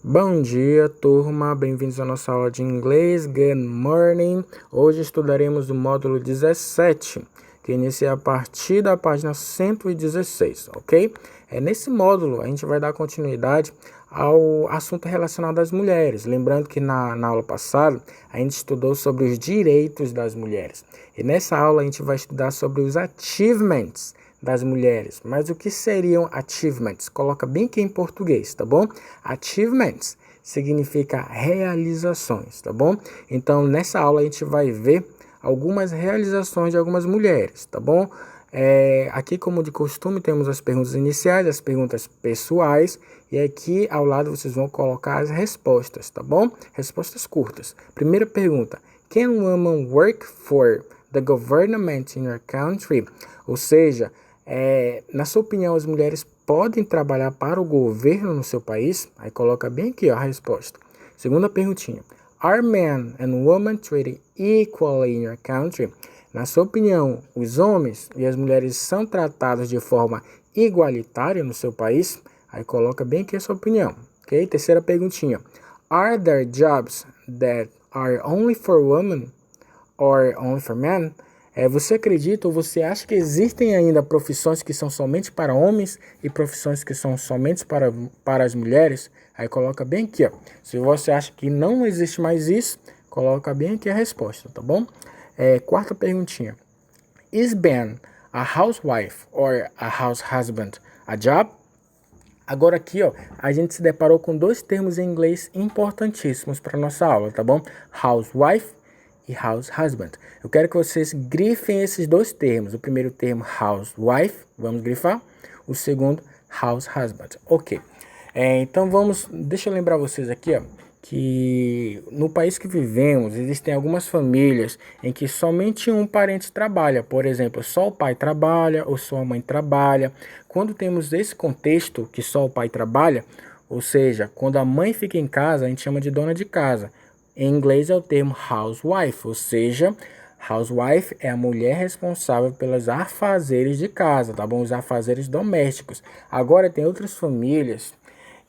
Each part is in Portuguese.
Bom dia, turma. Bem-vindos à nossa aula de inglês. Good morning. Hoje estudaremos o módulo 17, que inicia a partir da página 116, ok? Nesse módulo, a gente vai dar continuidade ao assunto relacionado às mulheres. Lembrando que na aula passada, a gente estudou sobre os direitos das mulheres. E nessa aula, a gente vai estudar sobre os achievements das mulheres. Mas o que seriam achievements? Coloca bem aqui em português, tá bom? Achievements significa realizações, tá bom? Então, nessa aula a gente vai ver algumas realizações de algumas mulheres, tá bom? Aqui, como de costume, temos as perguntas iniciais, as perguntas pessoais, e aqui ao lado vocês vão colocar as respostas, tá bom? Respostas curtas. Primeira pergunta: Can women work for the government in your country? Ou seja, na sua opinião, as mulheres podem trabalhar para o governo no seu país? Aí coloca bem aqui ó, a resposta. Segunda perguntinha. Are men and women treated equally in your country? Na sua opinião, os homens e as mulheres são tratados de forma igualitária no seu país? Aí coloca bem aqui a sua opinião. Ok? Terceira perguntinha. Are there jobs that are only for women or only for men? Você acredita ou você acha que existem ainda profissões que são somente para homens e profissões que são somente para as mulheres? Aí coloca bem aqui, ó. Se você acha que não existe mais isso, coloca bem aqui a resposta, tá bom? Quarta perguntinha. Is being a housewife or a house husband a job? Agora aqui, ó, a gente se deparou com dois termos em inglês importantíssimos para nossa aula, tá bom? Housewife e house husband. Eu quero que vocês grifem esses dois termos. O primeiro termo, housewife, vamos grifar. O segundo, house husband. Ok. Então deixa eu lembrar vocês aqui, ó, que no país que vivemos, existem algumas famílias em que somente um parente trabalha. Por exemplo, só o pai trabalha ou só a mãe trabalha. Quando temos esse contexto que só o pai trabalha, ou seja, quando a mãe fica em casa, a gente chama de dona de casa. Em inglês é o termo housewife, ou seja, housewife é a mulher responsável pelos afazeres de casa, tá bom? Os afazeres domésticos. Agora tem outras famílias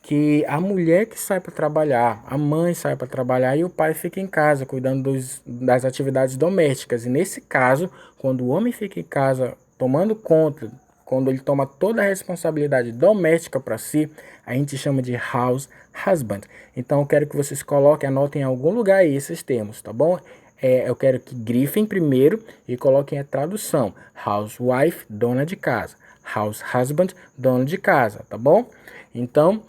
que a mulher que sai para trabalhar, a mãe sai para trabalhar e o pai fica em casa cuidando das atividades domésticas. E nesse caso, quando o homem fica em casa tomando conta, quando ele toma toda a responsabilidade doméstica para si, a gente chama de house husband. Então eu quero que vocês coloquem, anotem em algum lugar aí esses termos, tá bom? Eu quero que grifem primeiro e coloquem a tradução. Housewife, dona de casa. House husband, dono de casa, tá bom? Então,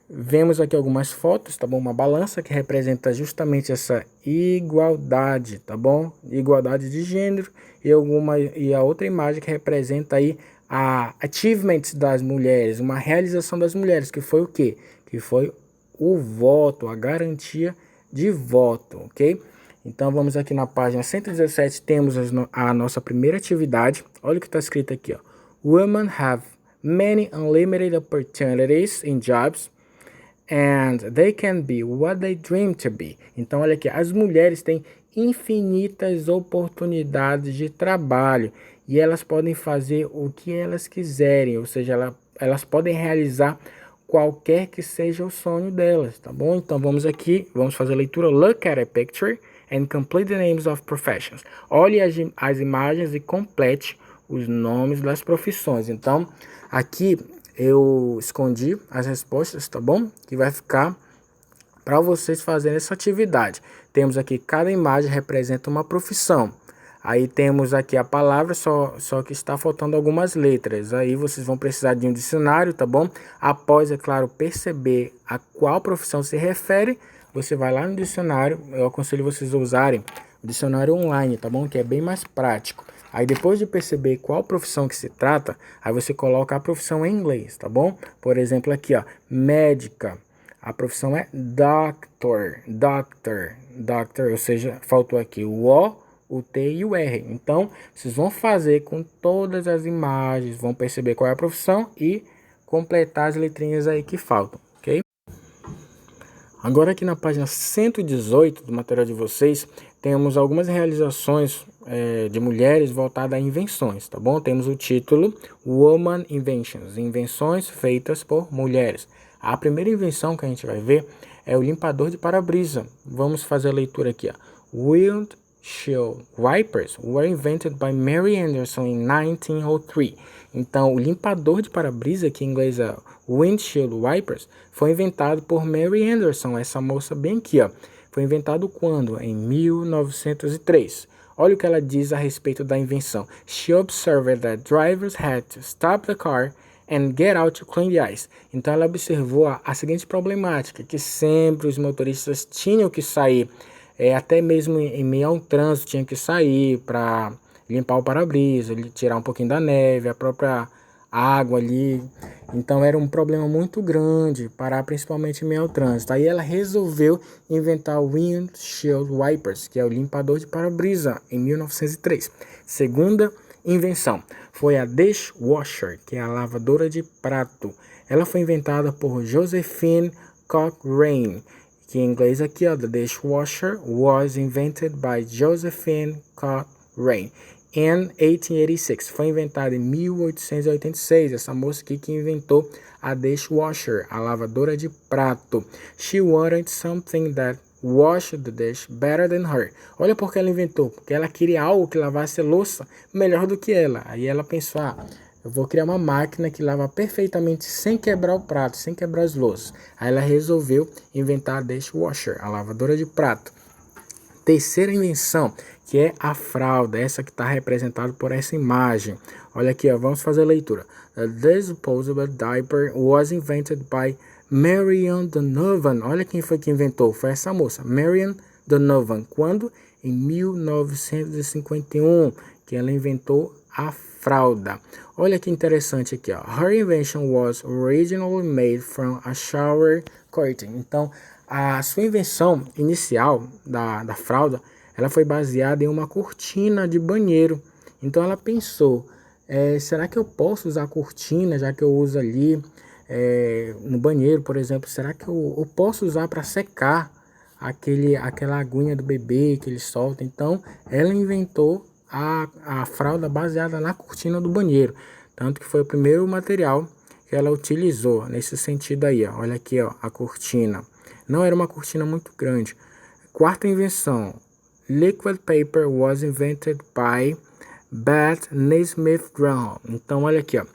vemos aqui algumas fotos, tá bom? Uma balança que representa justamente essa igualdade, tá bom? Igualdade de gênero e a outra imagem que representa aí a achievements das mulheres, uma realização das mulheres, que foi o quê? Que foi o voto, a garantia de voto, ok? Então vamos aqui na página 117, temos a nossa primeira atividade. Olha o que está escrito aqui, ó. Women have many unlimited opportunities in jobs and they can be what they dream to be. Então olha aqui, as mulheres têm infinitas oportunidades de trabalho e elas podem fazer o que elas quiserem, ou seja, elas podem realizar qualquer que seja o sonho delas, tá bom? Então vamos fazer a leitura. Look at a picture and complete the names of professions. Olhe as imagens e complete os nomes das profissões. Então aqui eu escondi as respostas, tá bom? Que vai ficar para vocês fazerem essa atividade. Temos aqui, cada imagem representa uma profissão. Aí temos aqui a palavra, só que está faltando algumas letras. Aí vocês vão precisar de um dicionário, tá bom? Após, é claro, perceber a qual profissão se refere, você vai lá no dicionário. Eu aconselho vocês a usarem o dicionário online, tá bom? Que é bem mais prático. Aí depois de perceber qual profissão que se trata, aí você coloca a profissão em inglês, tá bom? Por exemplo, aqui, ó, médica. A profissão é doctor, ou seja, faltou aqui o T e o R. Então, vocês vão fazer com todas as imagens, vão perceber qual é a profissão e completar as letrinhas aí que faltam, ok? Agora aqui na página 118 do material de vocês, temos algumas realizações de mulheres voltadas a invenções, tá bom? Temos o título Woman Inventions, invenções feitas por mulheres. A primeira invenção que a gente vai ver é o limpador de para-brisa. Vamos fazer a leitura aqui, ó. Windshield wipers were invented by Mary Anderson in 1903. Então, o limpador de para-brisa, que em inglês é windshield wipers, foi inventado por Mary Anderson, essa moça bem aqui, ó. Foi inventado quando? Em 1903. Olha o que ela diz a respeito da invenção. She observed that drivers had to stop the car and get out to clean the ice. Então ela observou a seguinte problemática, que sempre os motoristas tinham que sair, até mesmo em meio ao trânsito, tinham que sair para limpar o para-brisa, tirar um pouquinho da neve, a própria água ali. Então era um problema muito grande, parar principalmente em meio ao trânsito. Aí ela resolveu inventar o windshield wipers, que é o limpador de para-brisa, em 1903. Segunda invenção foi a dishwasher, que é a lavadora de prato. Ela foi inventada por Josephine Cochrane, que em inglês aqui, ó, the dishwasher was invented by Josephine Cochrane in 1886. Foi inventada em 1886. Essa moça aqui que inventou a dishwasher, a lavadora de prato. She wanted something that washed the dish better than her. Olha porque ela inventou, porque ela queria algo que lavasse a louça melhor do que ela. Aí ela pensou, eu vou criar uma máquina que lava perfeitamente sem quebrar o prato, sem quebrar as louças. Aí ela resolveu inventar a dishwasher, a lavadora de prato. Terceira invenção, que é a fralda, essa que está representada por essa imagem. Olha aqui, ó, vamos fazer a leitura. The disposable diaper was invented by Marian Donovan. Olha quem foi que inventou, foi essa moça, Marian Donovan. Quando? Em 1951, que ela inventou a fralda. Olha que interessante aqui, ó. Her invention was originally made from a shower curtain. Então, a sua invenção inicial da fralda, ela foi baseada em uma cortina de banheiro. Então ela pensou, será que eu posso usar a cortina, já que eu uso ali no banheiro, por exemplo, será que eu posso usar para secar aquela aguinha do bebê que ele solta? Então ela inventou a fralda baseada na cortina do banheiro. Tanto que foi o primeiro material que ela utilizou nesse sentido aí, ó. Olha aqui, ó, a cortina. Não era uma cortina muito grande. Quarta invenção. Liquid paper was invented by Beth Naismith Graham. Então, olha aqui, ó.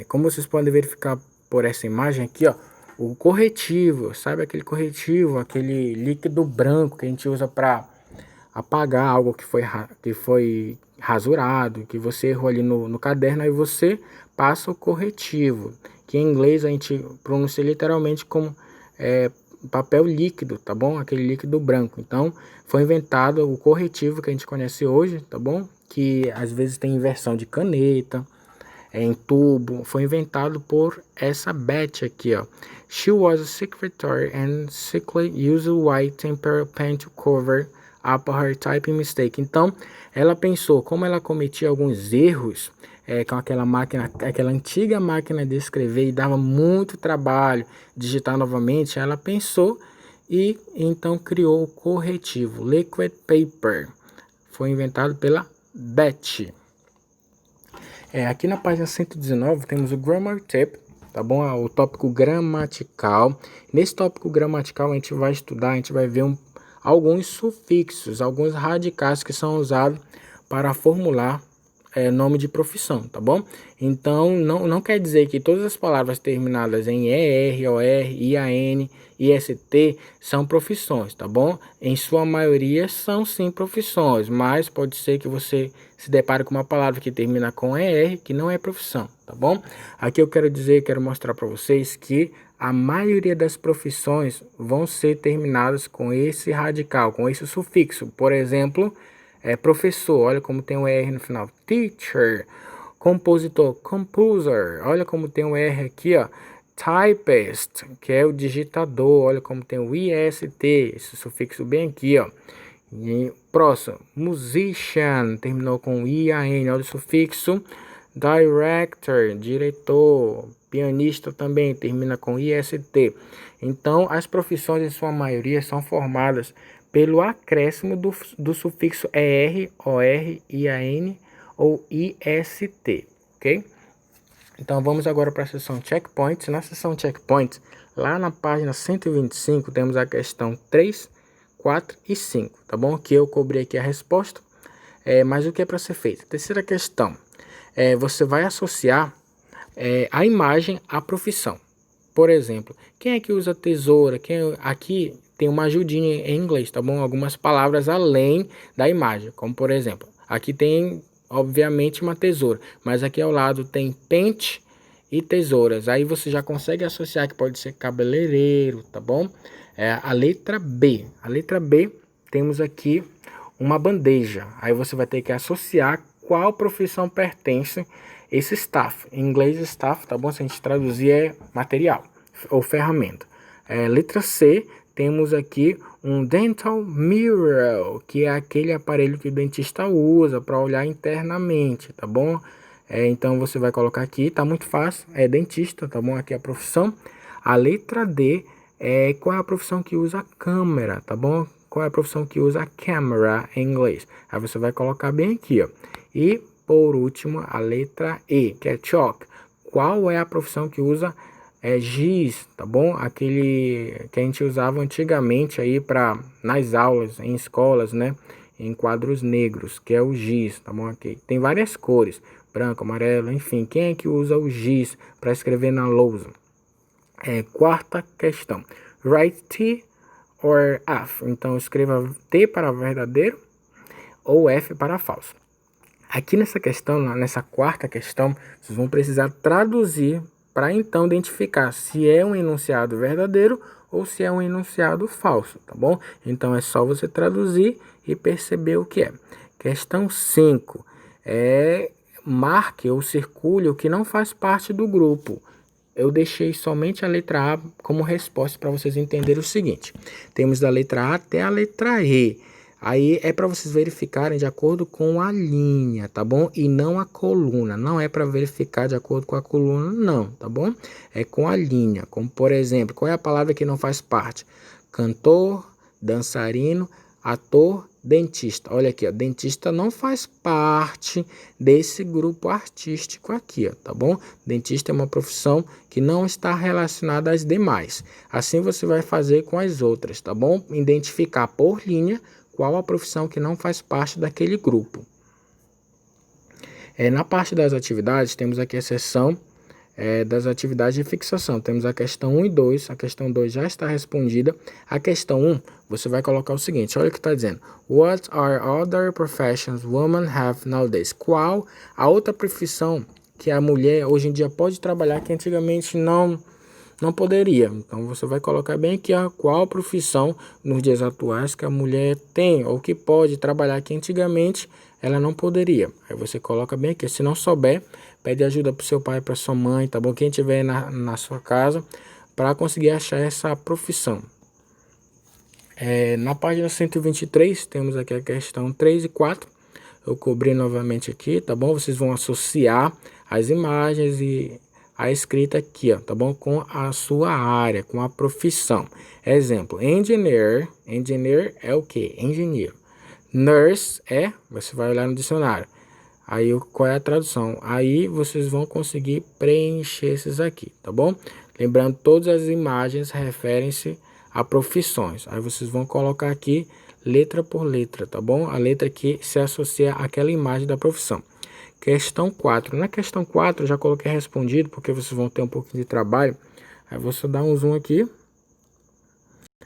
Como vocês podem verificar por essa imagem aqui, ó. O corretivo, sabe aquele corretivo, aquele líquido branco que a gente usa para apagar algo que foi rasurado, que você errou ali no caderno, aí você passa o corretivo, que em inglês a gente pronuncia literalmente como papel líquido, tá bom? Aquele líquido branco. Então, foi inventado o corretivo que a gente conhece hoje, tá bom? Que às vezes tem em versão de caneta, em tubo. Foi inventado por essa Beth aqui, ó. She was a secretary and secretly used white temper pen to cover up her typing mistake. Então, ela pensou, como ela cometia alguns erros com aquela antiga máquina de escrever e dava muito trabalho digitar novamente, ela pensou e então criou o corretivo Liquid Paper. Foi inventado pela Beth. Aqui na página 119 temos o Grammar Tip, tá bom? O tópico gramatical. Nesse tópico gramatical a gente vai estudar, a gente vai ver alguns sufixos, alguns radicais que são usados para formular nome de profissão, tá bom? Então, não quer dizer que todas as palavras terminadas em ER, OR, IAN, IST são profissões, tá bom? Em sua maioria são sim profissões, mas pode ser que você se depare com uma palavra que termina com ER, que não é profissão, tá bom? Aqui eu quero mostrar para vocês que a maioria das profissões vão ser terminadas com esse radical, com esse sufixo. Por exemplo, professor, olha como tem um R no final. Teacher. Compositor, composer. Olha como tem um R aqui, ó. Typist, que é o digitador. Olha como tem o IST, esse sufixo bem aqui, ó. E próximo, musician, terminou com IAN, olha o sufixo. Director, diretor. Pianista também termina com IST. Então, as profissões em sua maioria são formadas pelo acréscimo do sufixo ER, OR, IAN ou IST, ok? Então vamos agora para a seção checkpoints. Na seção checkpoints, lá na página 125, temos a questão 3, 4 e 5, tá bom? Que eu cobri aqui a resposta, mas o que é para ser feito? Terceira questão, você vai associar a imagem à profissão. Por exemplo, quem é que usa tesoura? Aqui tem uma ajudinha em inglês, tá bom? Algumas palavras além da imagem, como por exemplo, aqui tem obviamente uma tesoura, mas aqui ao lado tem pente e tesouras. Aí você já consegue associar que pode ser cabeleireiro, tá bom? A letra B. A letra B, temos aqui uma bandeja. Aí você vai ter que associar qual profissão pertence esse staff. Em inglês, staff, tá bom? Se a gente traduzir, é material ou ferramenta. Letra C, temos aqui um dental mirror, que é aquele aparelho que o dentista usa para olhar internamente, tá bom? Então você vai colocar aqui, tá muito fácil, é dentista, tá bom? Aqui é a profissão. A letra D qual é a profissão que usa a câmera, tá bom? Qual é a profissão que usa a camera em inglês? Aí você vai colocar bem aqui, ó. E por último, a letra E, que é chalk. Qual é a profissão que usa giz, tá bom? Aquele que a gente usava antigamente aí para nas aulas, em escolas, né? Em quadros negros, que é o giz, tá bom? Aqui tem várias cores, branco, amarelo, enfim. Quem é que usa o giz para escrever na lousa? Quarta questão. Write T or F. Então escreva T para verdadeiro ou F para falso. Aqui nessa questão, nessa quarta questão, vocês vão precisar traduzir para então identificar se é um enunciado verdadeiro ou se é um enunciado falso, tá bom? Então é só você traduzir e perceber o que é. Questão 5. Marque ou circule o que não faz parte do grupo. Eu deixei somente a letra A como resposta para vocês entenderem o seguinte. Temos da letra A até a letra E. Aí é para vocês verificarem de acordo com a linha, tá bom? E não a coluna. Não é para verificar de acordo com a coluna, não, tá bom? É com a linha. Como por exemplo, qual é a palavra que não faz parte? Cantor, dançarino, ator, dentista. Olha aqui, ó, dentista não faz parte desse grupo artístico aqui, ó, tá bom? Dentista é uma profissão que não está relacionada às demais. Assim você vai fazer com as outras, tá bom? Identificar por linha qual a profissão que não faz parte daquele grupo. Na parte das atividades, temos aqui a seção das atividades de fixação. Temos a questão 1 e 2. A questão 2 já está respondida. A questão 1, você vai colocar o seguinte. Olha o que está dizendo. What are other professions women have nowadays? Qual a outra profissão que a mulher hoje em dia pode trabalhar que antigamente não poderia? Então você vai colocar bem aqui qual profissão nos dias atuais que a mulher tem ou que pode trabalhar que antigamente ela não poderia. Aí você coloca bem aqui. Se não souber, pede ajuda para o seu pai, para sua mãe, tá bom? Quem tiver na sua casa para conseguir achar essa profissão. Na página 123 temos aqui a questão 3 e 4. Eu cobri novamente aqui, tá bom? Vocês vão associar as imagens e a escrita aqui, ó, tá bom? Com a sua área, com a profissão. Exemplo, engineer. Engineer é o que? Engenheiro. Nurse você vai olhar no dicionário. Aí qual é a tradução? Aí vocês vão conseguir preencher esses aqui, tá bom? Lembrando, todas as imagens referem-se a profissões. Aí vocês vão colocar aqui letra por letra, tá bom? A letra que se associa àquela imagem da profissão. Questão 4. Na questão 4 eu já coloquei respondido, porque vocês vão ter um pouquinho de trabalho. Aí você dá um zoom aqui.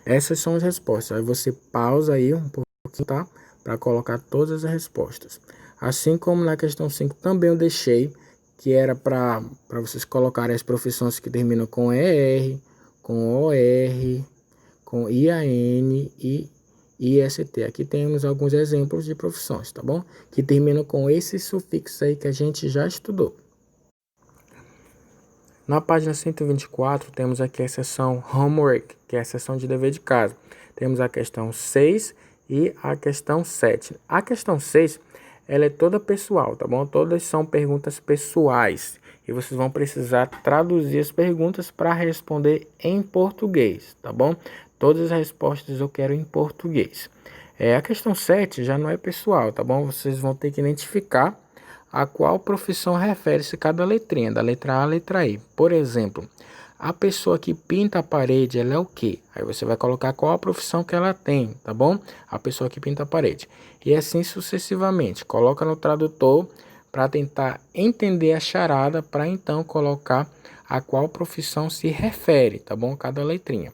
Essas são as respostas. Aí você pausa aí um pouquinho, tá? Para colocar todas as respostas. Assim como na questão 5 também eu deixei, que era para vocês colocarem as profissões que terminam com ER, com OR, com IAN e IST. Aqui temos alguns exemplos de profissões, tá bom? Que terminam com esse sufixo aí que a gente já estudou. Na página 124 temos aqui a seção Homework, que é a seção de dever de casa. Temos a questão 6 e a questão 7. A questão 6, ela é toda pessoal, tá bom? Todas são perguntas pessoais. E vocês vão precisar traduzir as perguntas para responder em português, tá bom? Todas as respostas eu quero em português. A questão 7 já não é pessoal, tá bom? Vocês vão ter que identificar a qual profissão refere-se cada letrinha, da letra A à letra E. Por exemplo, a pessoa que pinta a parede, ela é o quê? Aí você vai colocar qual a profissão que ela tem, tá bom? A pessoa que pinta a parede. E assim sucessivamente. Coloca no tradutor para tentar entender a charada, para então colocar a qual profissão se refere, tá bom? Cada letrinha.